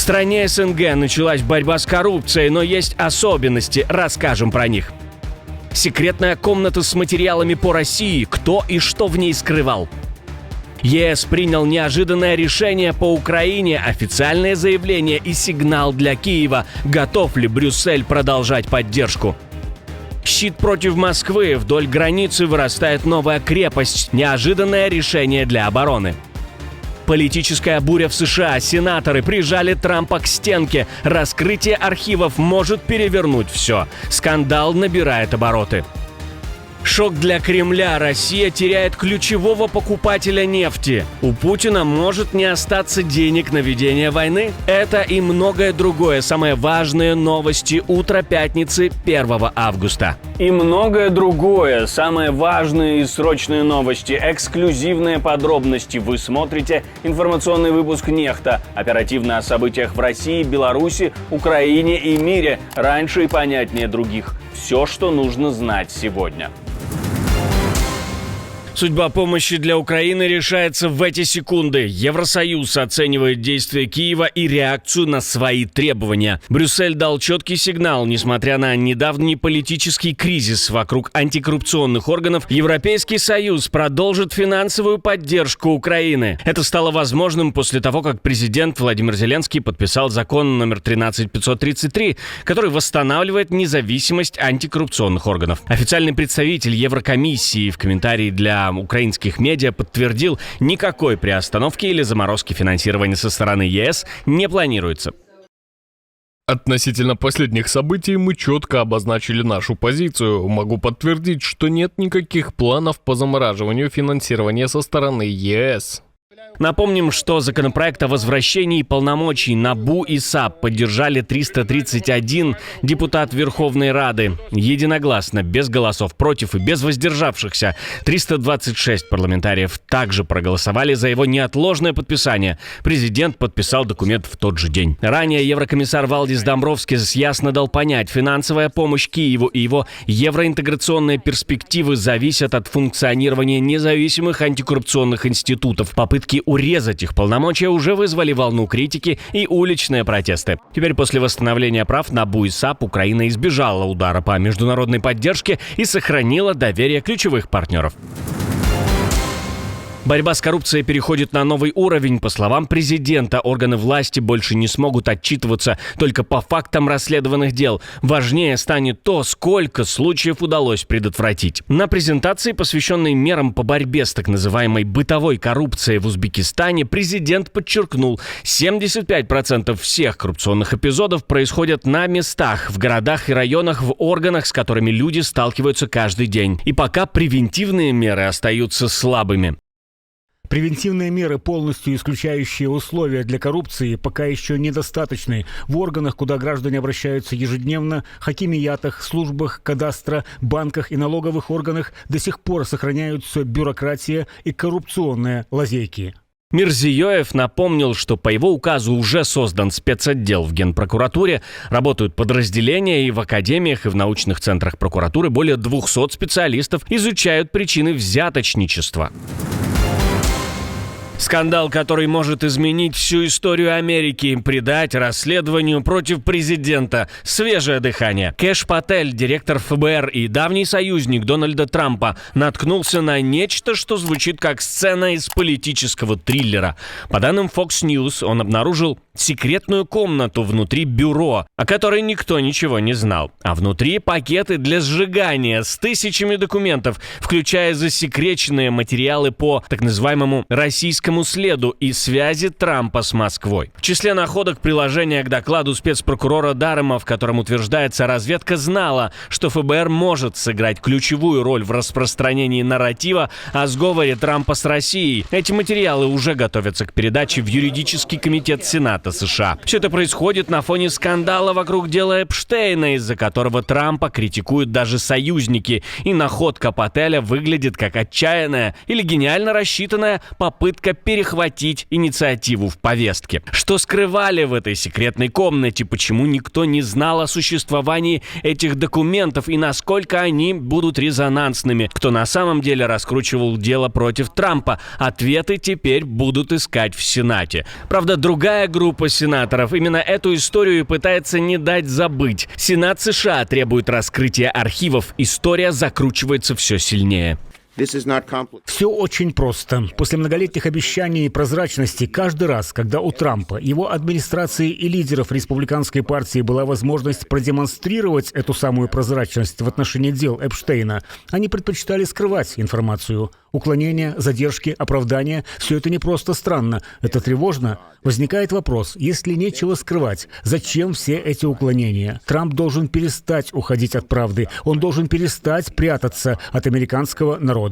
стране СНГ началась борьба с коррупцией, но есть особенности, расскажем про них. Секретная комната с материалами по России. Кто и что в ней скрывал? ЕС принял неожиданное решение по Украине, официальное заявление и сигнал для Киева. Готов ли Брюссель продолжать поддержку? Щит против Москвы. Вдоль границы вырастает новая крепость. Неожиданное решение для обороны. Политическая буря в США. Сенаторы прижали Трампа к стенке. Раскрытие архивов может перевернуть все. Скандал набирает обороты. Шок для Кремля. Россия теряет ключевого покупателя нефти. У Путина может не остаться денег на ведение войны. Это и многое другое. Самые важные новости утра пятницы 1 августа. И многое другое. Самые важные и срочные новости. Эксклюзивные подробности. Вы смотрите информационный выпуск «Нехта». Оперативно о событиях в России, Беларуси, Украине и мире. Раньше и понятнее других. Все, что нужно знать сегодня. Судьба помощи для Украины решается в эти секунды. Евросоюз оценивает действия Киева и реакцию на свои требования. Брюссель дал четкий сигнал. Несмотря на недавний политический кризис вокруг антикоррупционных органов, Европейский Союз продолжит финансовую поддержку Украины. Это стало возможным после того, как президент Владимир Зеленский подписал закон номер 13533, который восстанавливает независимость антикоррупционных органов. Официальный представитель Еврокомиссии в комментарии для украинских медиа подтвердил, никакой приостановки или заморозки финансирования со стороны ЕС не планируется. Относительно последних событий мы четко обозначили нашу позицию. Могу подтвердить, что нет никаких планов по замораживанию финансирования со стороны ЕС. Напомним, что законопроект о возвращении полномочий НАБУ и САП поддержали 331 депутат Верховной Рады. Единогласно, без голосов против и без воздержавшихся. 326 парламентариев также проголосовали за его неотложное подписание. Президент подписал документ в тот же день. Ранее еврокомиссар Валдис Домбровскис ясно дал понять, финансовая помощь Киеву и его евроинтеграционные перспективы зависят от функционирования независимых антикоррупционных институтов. Попытки урезать их полномочия уже вызвали волну критики и уличные протесты. Теперь после восстановления прав НАБУ и САП Украина избежала удара по международной поддержке и сохранила доверие ключевых партнеров. Борьба с коррупцией переходит на новый уровень. По словам президента, органы власти больше не смогут отчитываться только по фактам расследованных дел. Важнее станет то, сколько случаев удалось предотвратить. На презентации, посвященной мерам по борьбе с так называемой бытовой коррупцией в Узбекистане, президент подчеркнул, 75% всех коррупционных эпизодов происходят на местах, в городах и районах, в органах, с которыми люди сталкиваются каждый день. И пока превентивные меры остаются слабыми. Превентивные меры, полностью исключающие условия для коррупции, пока еще недостаточны. В органах, куда граждане обращаются ежедневно, хакимиятах, службах, кадастра, банках и налоговых органах до сих пор сохраняются бюрократия и коррупционные лазейки. Мирзиёев напомнил, что по его указу уже создан спецотдел в Генпрокуратуре, работают подразделения и в академиях, и в научных центрах прокуратуры более 200 специалистов изучают причины взяточничества. Скандал, который может изменить всю историю Америки, придать расследованию против президента. Свежее дыхание. Кэш Патель, директор ФБР и давний союзник Дональда Трампа, наткнулся на нечто, что звучит как сцена из политического триллера. По данным Fox News, он обнаружил секретную комнату внутри бюро, о которой никто ничего не знал. А внутри пакеты для сжигания с тысячами документов, включая засекреченные материалы по так называемому российскому следу и связи Трампа с Москвой. В числе находок приложение к докладу спецпрокурора Дарема, в котором утверждается, разведка знала, что ФБР может сыграть ключевую роль в распространении нарратива о сговоре Трампа с Россией. Эти материалы уже готовятся к передаче в юридический комитет Сената США. Все это происходит на фоне скандала вокруг дела Эпштейна, из-за которого Трампа критикуют даже союзники. И находка Пателя выглядит как отчаянная или гениально рассчитанная попытка перехватить инициативу в повестке. Что скрывали в этой секретной комнате, почему никто не знал о существовании этих документов и насколько они будут резонансными, кто на самом деле раскручивал дело против Трампа, ответы теперь будут искать в Сенате. Правда, другая группа группа сенаторов именно эту историю и пытается не дать забыть. Сенат США требует раскрытия архивов. История закручивается все сильнее. Все очень просто. После многолетних обещаний и прозрачности каждый раз, когда у Трампа, его администрации и лидеров республиканской партии была возможность продемонстрировать эту самую прозрачность в отношении дел Эпштейна, они предпочитали скрывать информацию. Уклонения, задержки, оправдания – все это не просто странно, это тревожно. Возникает вопрос, если нечего скрывать, зачем все эти уклонения? Трамп должен перестать уходить от правды, он должен перестать прятаться от американского народа.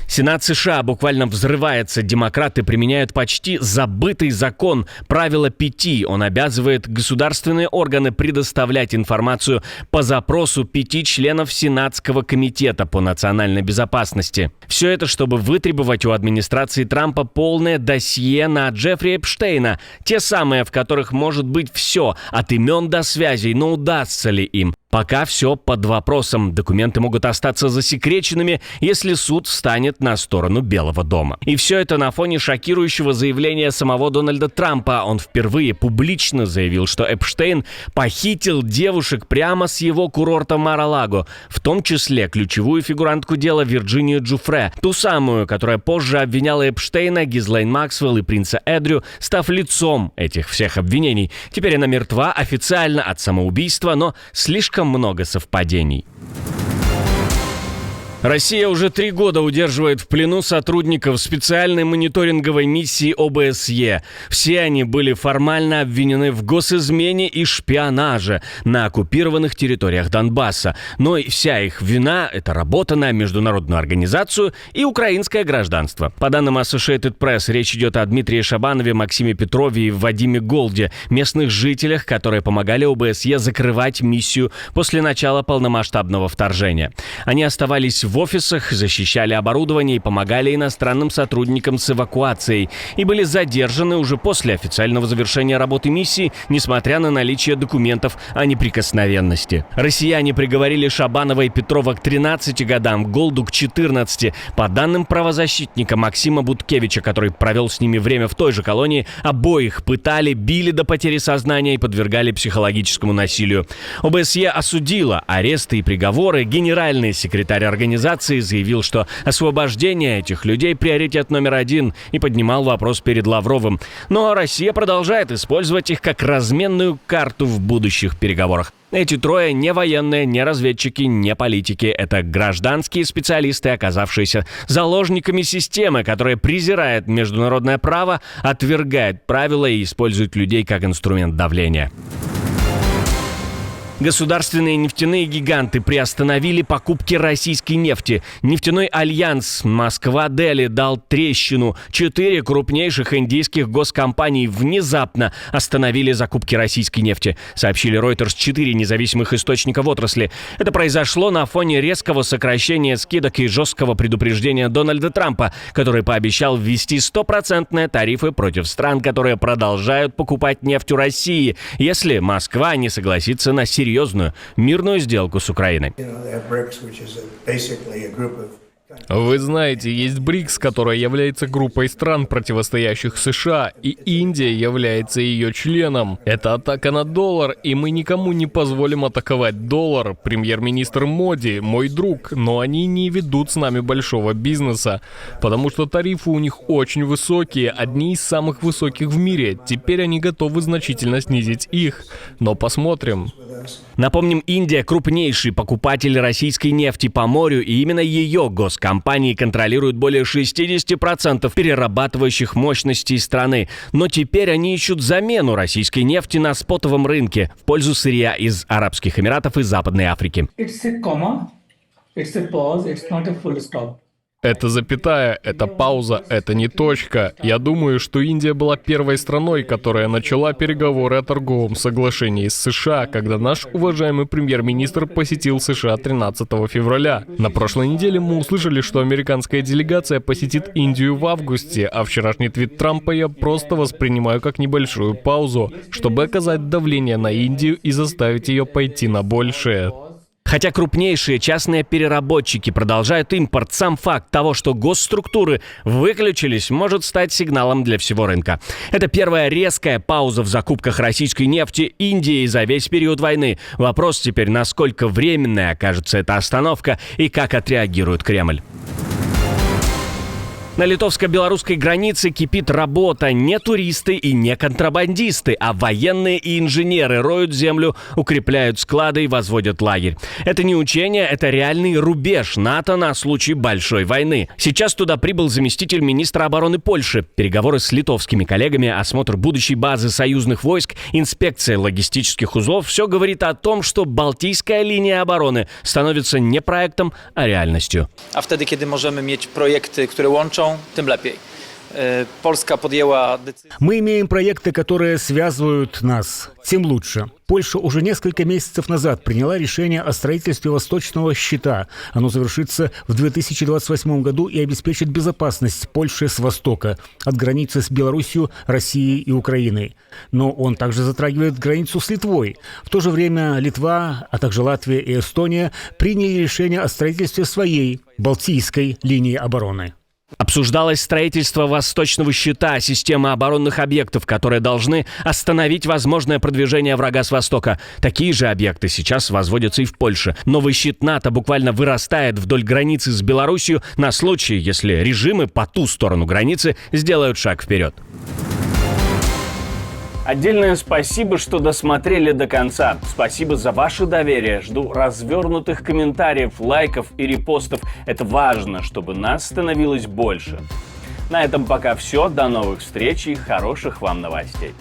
Сенат США буквально взрывается. Демократы применяют почти забытый закон правила 5. Он обязывает государственные органы предоставлять информацию по запросу 5 членов Сенатского комитета по национальной безопасности. Все это, чтобы вытребовать у администрации Трампа полное досье на Джеффри Эпштейна. Те самые, в которых может быть все, от имен до связей, но удастся ли им? Пока все под вопросом. Документы могут остаться засекреченными, если суд встанет на сторону Белого дома. И все это на фоне шокирующего заявления самого Дональда Трампа. Он впервые публично заявил, что Эпштейн похитил девушек прямо с его курорта Мар-а-Лаго, в том числе ключевую фигурантку дела Вирджинию Джуфре, ту самую, которая позже обвиняла Эпштейна, Гизлейн Максвелл и принца Эдрю, став лицом этих всех обвинений. Теперь она мертва официально от самоубийства, но слишком много совпадений. Россия уже 3 года удерживает в плену сотрудников специальной мониторинговой миссии ОБСЕ. Все они были формально обвинены в госизмене и шпионаже на оккупированных территориях Донбасса. Но и вся их вина – это работа на международную организацию и украинское гражданство. По данным Associated Press, речь идет о Дмитрии Шабанове, Максиме Петрове и Вадиме Голде, местных жителях, которые помогали ОБСЕ закрывать миссию после начала полномасштабного вторжения. Они оставались в офисах, защищали оборудование и помогали иностранным сотрудникам с эвакуацией. И были задержаны уже после официального завершения работы миссии, несмотря на наличие документов о неприкосновенности. Россияне приговорили Шабанова и Петрова к 13 годам, Голду к 14. По данным правозащитника Максима Буткевича, который провел с ними время в той же колонии, обоих пытали, били до потери сознания и подвергали психологическому насилию. ОБСЕ осудила аресты и приговоры. Генеральный секретарь организации заявил, что освобождение этих людей – приоритет номер 1, и поднимал вопрос перед Лавровым. Но Россия продолжает использовать их как разменную карту в будущих переговорах. Эти трое не военные, не разведчики, не политики. Это гражданские специалисты, оказавшиеся заложниками системы, которая презирает международное право, отвергает правила и использует людей как инструмент давления. Государственные нефтяные гиганты приостановили покупки российской нефти. Нефтяной альянс Москва-Дели дал трещину. 4 крупнейших индийских госкомпаний внезапно остановили закупки российской нефти, сообщили Reuters 4 независимых источника в отрасли. Это произошло на фоне резкого сокращения скидок и жесткого предупреждения Дональда Трампа, который пообещал ввести 100% тарифы против стран, которые продолжают покупать нефть у России, если Москва не согласится на серьезную мирную сделку с Украиной. Вы знаете, есть БРИКС, которая является группой стран, противостоящих США, и Индия является ее членом. Это атака на доллар, и мы никому не позволим атаковать доллар. Премьер-министр Моди, мой друг, но они не ведут с нами большого бизнеса, потому что тарифы у них очень высокие, одни из самых высоких в мире. Теперь они готовы значительно снизить их. Но посмотрим. Напомним, Индия – крупнейший покупатель российской нефти по морю, и именно ее госкомпании контролируют более 60% перерабатывающих мощностей страны. Но теперь они ищут замену российской нефти на спотовом рынке в пользу сырья из Арабских Эмиратов и Западной Африки. Это запятая, это пауза, это не точка. Я думаю, что Индия была первой страной, которая начала переговоры о торговом соглашении с США, когда наш уважаемый премьер-министр посетил США 13 февраля. На прошлой неделе мы услышали, что американская делегация посетит Индию в августе, а вчерашний твит Трампа я просто воспринимаю как небольшую паузу, чтобы оказать давление на Индию и заставить ее пойти на большее. Хотя крупнейшие частные переработчики продолжают импорт, сам факт того, что госструктуры выключились, может стать сигналом для всего рынка. Это первая резкая пауза в закупках российской нефти Индией за весь период войны. Вопрос теперь, насколько временной окажется эта остановка и как отреагирует Кремль. На литовско-белорусской границе кипит работа. Не туристы и не контрабандисты, а военные и инженеры роют землю, укрепляют склады и возводят лагерь. Это не учение, это реальный рубеж НАТО на случай большой войны. Сейчас туда прибыл заместитель министра обороны Польши. Переговоры с литовскими коллегами, осмотр будущей базы союзных войск, инспекция логистических узлов – все говорит о том, что Балтийская линия обороны становится не проектом, а реальностью. A wtedy, kiedy możemy mieć projekty, które łączą, tym lepiej. Polska podjęła decyzję. Мы имеем проекты, которые связывают нас, тем лучше. Польша уже несколько месяцев назад приняла решение о строительстве Восточного щита. Оно завершится в 2028 году и обеспечит безопасность Польши с востока, от границы с Белоруссией, Россией и Украиной. Но он также затрагивает границу с Литвой. В то же время Литва, а также Латвия и Эстония приняли решение о строительстве своей Балтийской линии обороны. Обсуждалось строительство Восточного щита, системы оборонных объектов, которые должны остановить возможное продвижение врага с востока. Такие же объекты сейчас возводятся и в Польше. Новый щит НАТО буквально вырастает вдоль границы с Белоруссией на случай, если режимы по ту сторону границы сделают шаг вперед. Отдельное спасибо, что досмотрели до конца. Спасибо за ваше доверие. Жду развернутых комментариев, лайков и репостов. Это важно, чтобы нас становилось больше. На этом пока все. До новых встреч и хороших вам новостей.